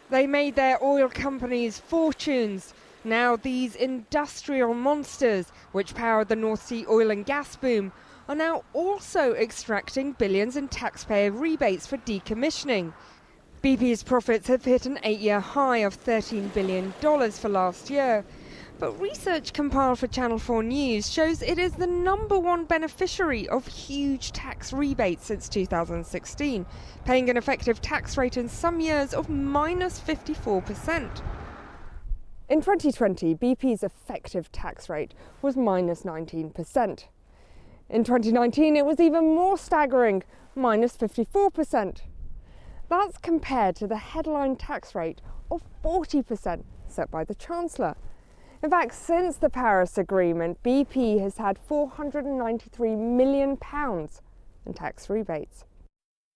They made their oil companies fortunes. Now these industrial monsters, which powered the North Sea oil and gas boom, are now also extracting billions in taxpayer rebates for decommissioning. BP's profits have hit an 8-year high of $13 billion for last year. But research compiled for Channel 4 News shows it is the #1 beneficiary of huge tax rebates since 2016, paying an effective tax rate in some years of -54%. In 2020, BP's effective tax rate was -19%. In 2019, it was even more staggering, -54%. That's compared to the headline tax rate of 40% set by the Chancellor. In fact, since the Paris Agreement, BP has had £493 million in tax rebates.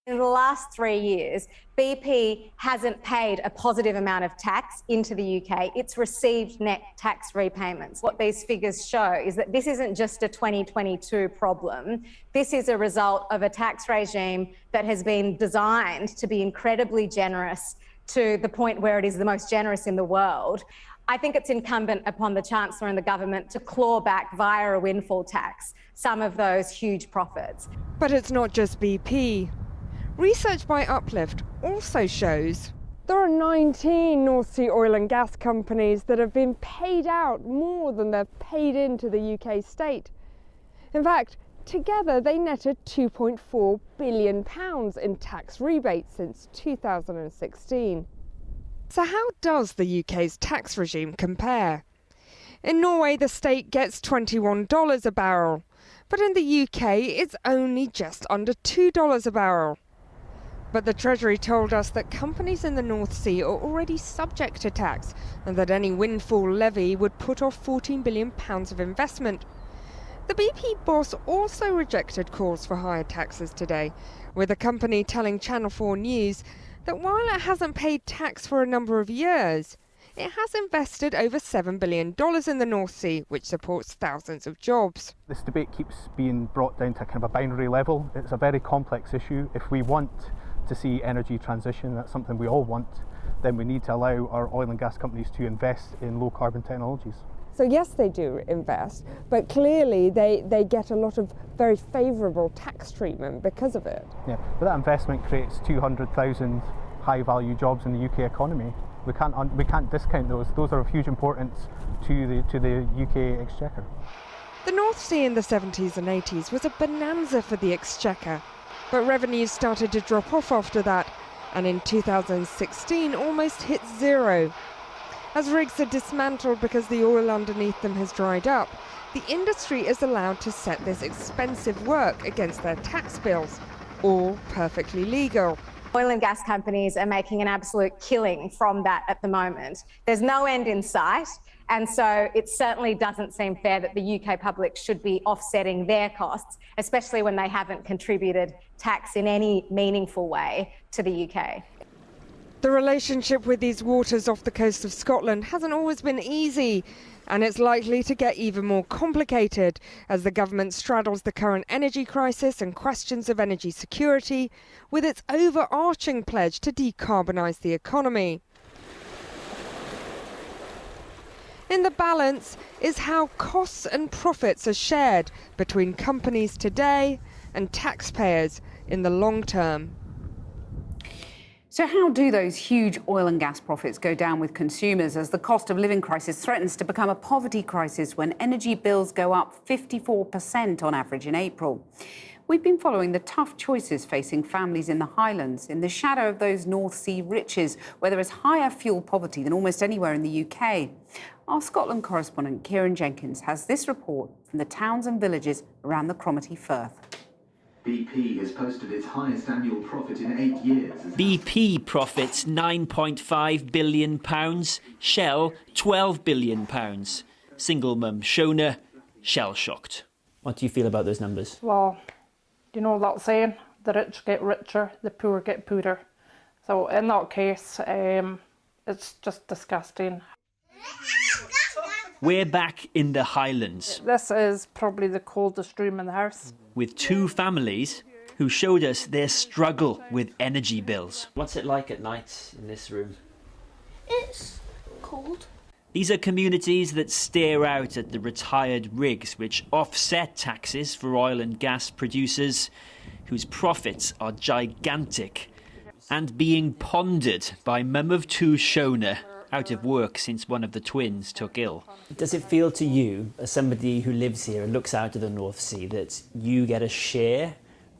In the last 3 years, BP hasn't paid a positive amount of tax into the UK. It's received net tax repayments. What these figures show is that this isn't just a 2022 problem. This is a result of a tax regime that has been designed to be incredibly generous, to the point where it is the most generous in the world. I think it's incumbent upon the Chancellor and the government to claw back via a windfall tax some of those huge profits. But it's not just BP. Research by Uplift also shows there are 19 North Sea oil and gas companies that have been paid out more than they've paid into the UK state. In fact, together they netted £2.4 billion in tax rebates since 2016. So how does the UK's tax regime compare? In Norway, the state gets $21 a barrel, but in the UK, it's only just under $2 a barrel. But the Treasury told us that companies in the North Sea are already subject to tax and that any windfall levy would put off £14 billion of investment. The BP boss also rejected calls for higher taxes today, with the company telling Channel 4 News that while it hasn't paid tax for a number of years, it has invested over $7 billion in the North Sea, which supports thousands of jobs. This debate keeps being brought down to kind of a binary level. It's a very complex issue. If we want to see energy transition, that's something we all want, then we need to allow our oil and gas companies to invest in low carbon technologies. So yes, they do invest, but clearly they get a lot of very favourable tax treatment because of it. Yeah, but that investment creates 200,000 high value jobs in the UK economy. We can't discount those. Those are of huge importance to the UK exchequer. The North Sea in the 70s and 80s was a bonanza for the exchequer, but revenues started to drop off after that, and in 2016 almost hit zero. As rigs are dismantled because the oil underneath them has dried up, the industry is allowed to set this expensive work against their tax bills, all perfectly legal. Oil and gas companies are making an absolute killing from that at the moment. There's no end in sight, and so it certainly doesn't seem fair that the UK public should be offsetting their costs, especially when they haven't contributed tax in any meaningful way to the UK. The relationship with these waters off the coast of Scotland hasn't always been easy, and it's likely to get even more complicated as the government straddles the current energy crisis and questions of energy security with its overarching pledge to decarbonise the economy. In the balance is how costs and profits are shared between companies today and taxpayers in the long term. So how do those huge oil and gas profits go down with consumers as the cost of living crisis threatens to become a poverty crisis when energy bills go up 54% on average in April? We've been following the tough choices facing families in the Highlands in the shadow of those North Sea riches, where there is higher fuel poverty than almost anywhere in the UK. Our Scotland correspondent Kieran Jenkins has this report from the towns and villages around the Cromarty Firth. BP has posted its highest annual profit in 8 years. BP profits £9.5 billion, Shell £12 billion. Single mum Shona, shell-shocked. What do you feel about those numbers? Well, you know that saying, the rich get richer, the poor get poorer. So in that case, it's just disgusting. We're back in the Highlands. This is probably the coldest room in the house. With two families who showed us their struggle with energy bills. What's it like at night in this room? it's called. These are communities that stare out at the retired rigs which offset taxes for oil and gas producers whose profits are gigantic and being pondered by mum of two Shona, out of work since one of the twins took ill. Does it feel to you, as somebody who lives here and looks out to the North Sea, that you get a share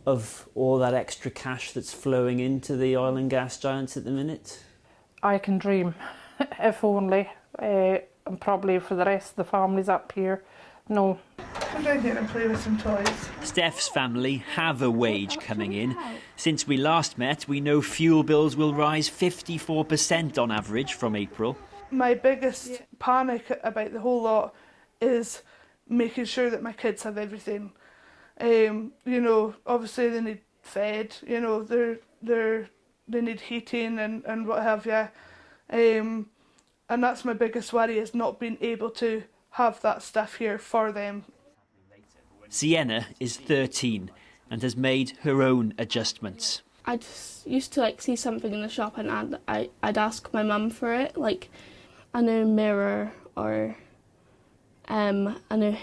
of all that extra cash that's flowing into the oil and gas giants at the minute? I can dream, if only. And probably for the rest of the families up here, no. Come down here and play with some toys. Steph's family have a wage coming in. Since we last met, we know fuel bills will rise 54% on average from April. My biggest panic about the whole lot is making sure that my kids have everything. You know, obviously they need fed, you know, they need heating and what have you. And that's my biggest worry, is not being able to have that stuff here for them. Sienna is 13 and has made her own adjustments. I just used to see something in the shop and I'd ask my mum for it, like a new mirror or a new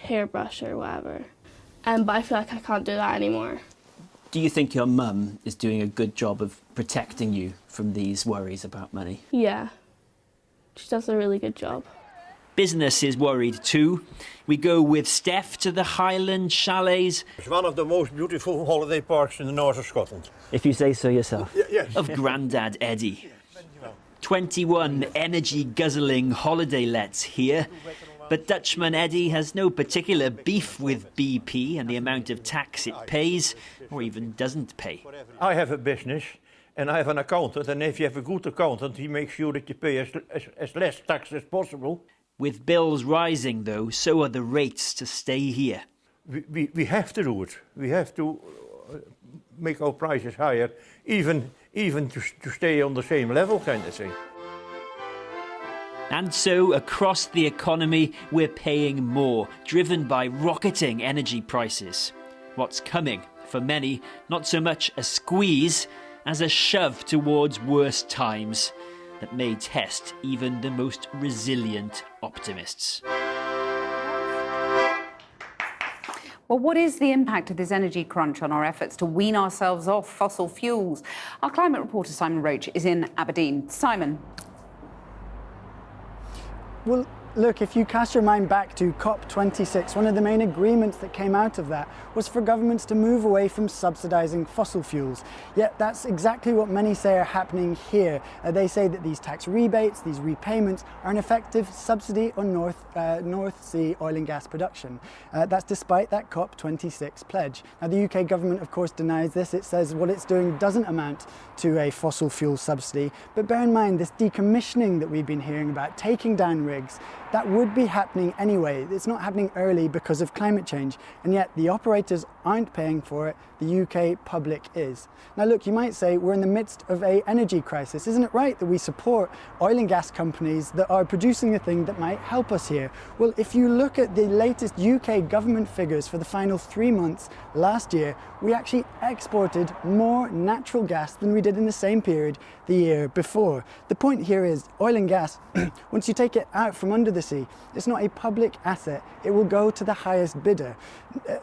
hairbrush or whatever. But I feel like I can't do that anymore. Do you think your mum is doing a good job of protecting you from these worries about money? Yeah, she does a really good job. Business is worried too. We go with Steph to the Highland Chalets. It's one of the most beautiful holiday parks in the north of Scotland. If you say so yourself. Yes. Of Grandad Eddie. 21 energy-guzzling holiday lets here. But Dutchman Eddie has no particular beef with BP and the amount of tax it pays, or even doesn't pay. I have a business and I have an accountant, and if you have a good accountant, he makes sure that you pay as less tax as possible. With bills rising, though, so are the rates to stay here. We have to do it. We have to make our prices higher, even to stay on the same level, kind of thing. And so, across the economy, we're paying more, driven by rocketing energy prices. What's coming, for many, not so much a squeeze as a shove towards worse times that may test even the most resilient optimists. Well, what is the impact of this energy crunch on our efforts to wean ourselves off fossil fuels? Our climate reporter Simon Roach is in Aberdeen. Simon. Well, look, if you cast your mind back to COP26, one of the main agreements that came out of that was for governments to move away from subsidising fossil fuels. Yet that's exactly what many say are happening here. They say that these tax rebates, these repayments, are an effective subsidy on North Sea oil and gas production. That's despite that COP26 pledge. Now, the UK government, of course, denies this. It says what it's doing doesn't amount to a fossil fuel subsidy. But bear in mind, this decommissioning that we've been hearing about, taking down rigs, that would be happening anyway. It's not happening early because of climate change, and yet the operators aren't paying for it, the UK public is. Now look, you might say we're in the midst of an energy crisis. Isn't it right that we support oil and gas companies that are producing the thing that might help us here? Well, if you look at the latest UK government figures for the final 3 months last year, we actually exported more natural gas than we did in the same period the year before. The point here is oil and gas, once you take it out from under the sea, it's not a public asset. It will go to the highest bidder.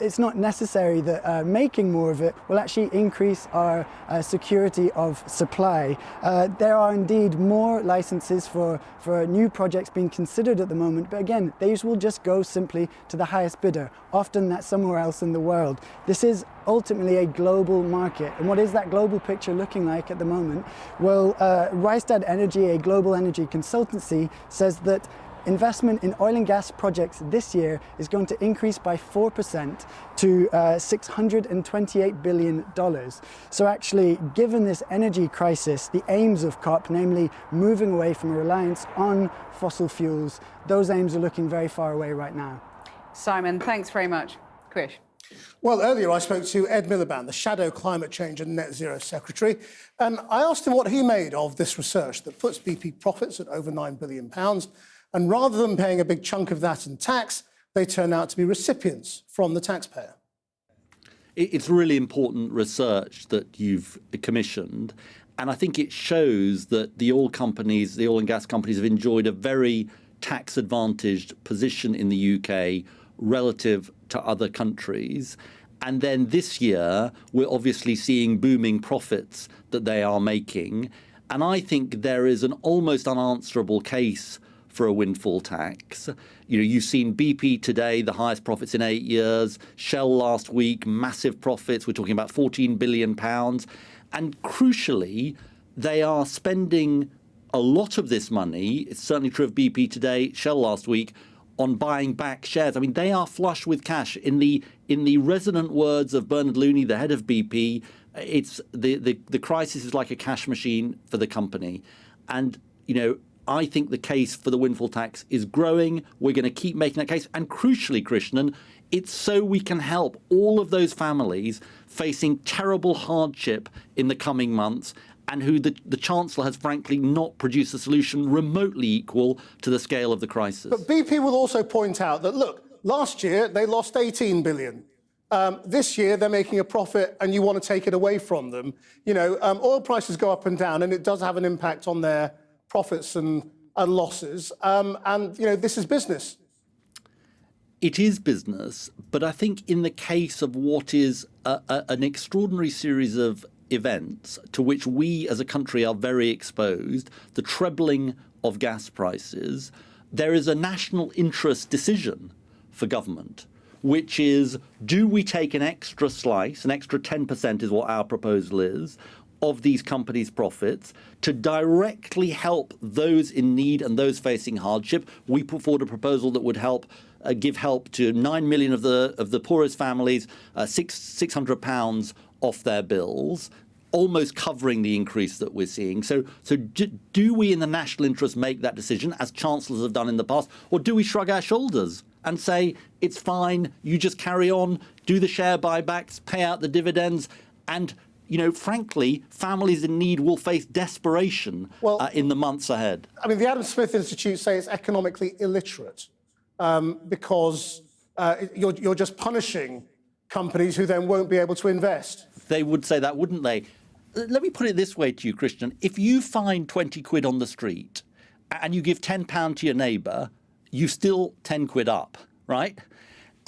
It's not necessary that making more of it will actually increase our security of supply. There are indeed more licenses for new projects being considered at the moment, but again, these will just go simply to the highest bidder. Often that's somewhere else in the world. This is ultimately a global market. And what is that global picture looking like at the moment? Well, Rystad Energy, a global energy consultancy, says that investment in oil and gas projects this year is going to increase by 4% to $628 billion. So actually, given this energy crisis, the aims of COP, namely moving away from a reliance on fossil fuels, those aims are looking very far away right now. Simon, thanks very much. Krish. Well, earlier I spoke to Ed Miliband, the Shadow Climate Change and Net Zero Secretary, and I asked him what he made of this research that puts BP profits at over £9 billion. And rather than paying a big chunk of that in tax, they turn out to be recipients from the taxpayer. It's really important research that you've commissioned, And I think it shows that the oil and gas companies have enjoyed a very tax-advantaged position in the UK relative to other countries. And then this year, we're obviously seeing booming profits that they are making. And I think there is an almost unanswerable case for a windfall tax. You know, you've seen BP today, the highest profits in 8 years. Shell last week, massive profits. We're talking about £14 billion. And crucially, they are spending a lot of this money, it's certainly true of BP today, Shell last week, on buying back shares. I mean, they are flush with cash. In the resonant words of Bernard Looney, the head of BP, it's the crisis is like a cash machine for the company. And, you know, I think the case for the windfall tax is growing. We're going to keep making that case. And crucially, Krishnan, it's so we can help all of those families facing terrible hardship in the coming months and who the Chancellor has frankly not produced a solution remotely equal to the scale of the crisis. But BP will also point out that, look, last year they lost 18 billion. This year they're making a profit and you want to take it away from them. You know, oil prices go up and down and it does have an impact on their profits and losses. And, you know, this is business. It is business, but I think in the case of what is an extraordinary series of events to which we as a country are very exposed, the trebling of gas prices, there is a national interest decision for government, which is, do we take an extra slice, an extra 10% is what our proposal is, of these companies' profits to directly help those in need and those facing hardship. We put forward a proposal that would help give help to 9 million of the poorest families, £600 off their bills, almost covering the increase that we're seeing. So do we in the national interest make that decision, as chancellors have done in the past, or do we shrug our shoulders and say, it's fine, you just carry on, do the share buybacks, pay out the dividends, and, you know, frankly, families in need will face desperation in the months ahead? I mean, the Adam Smith Institute say it's economically illiterate because you're just punishing companies who then won't be able to invest. They would say that, wouldn't they? Let me put it this way to you, Christian. If you find 20 quid on the street and you give £10 to your neighbour, you still 10 quid up, right?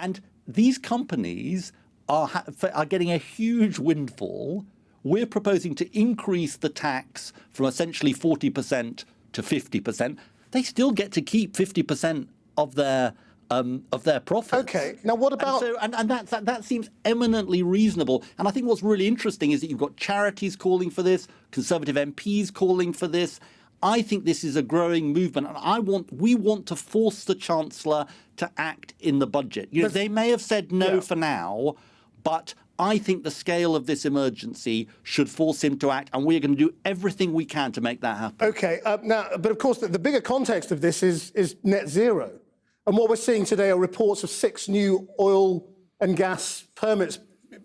And these companies are getting a huge windfall. We're proposing to increase the tax from essentially 40% to 50%. They still get to keep 50% of their profits. Okay. Now, what about? And that seems eminently reasonable. And I think what's really interesting is that you've got charities calling for this, Conservative MPs calling for this. I think this is a growing movement, and we want to force the Chancellor to act in the budget. You know, they may have said no for now, but I think the scale of this emergency should force him to act, and we're going to do everything we can to make that happen. Okay. Now, but of course, the bigger context of this is net zero. And what we're seeing today are reports of 6 new oil and gas permits,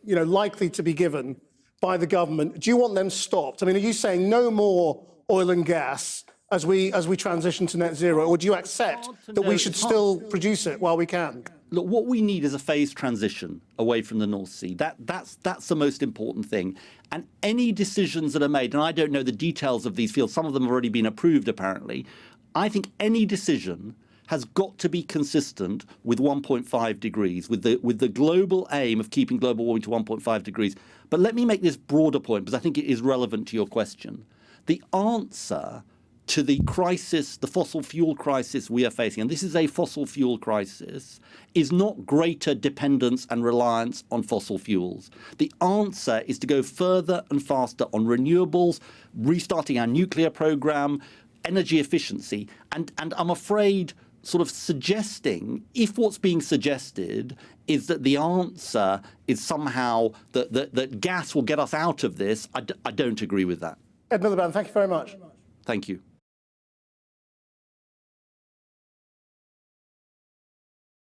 you know, likely to be given by the government. Do you want them stopped? I mean, are you saying no more oil and gas as we transition to net zero, or do you accept that we should still produce it while we can? Look, what we need is a phased transition away from the North Sea. That's the most important thing. And any decisions that are made, and I don't know the details of these fields, some of them have already been approved apparently, I think any decision has got to be consistent with 1.5 degrees, with the global aim of keeping global warming to 1.5 degrees. But let me make this broader point, because I think it is relevant to your question. The answer to the crisis, the fossil fuel crisis we are facing, and this is a fossil fuel crisis, is not greater dependence and reliance on fossil fuels. The answer is to go further and faster on renewables, restarting our nuclear program, energy efficiency, and I'm afraid sort of suggesting, if what's being suggested is that the answer is somehow that gas will get us out of this, I don't agree with that. Ed Miliband, thank you very much. Thank you.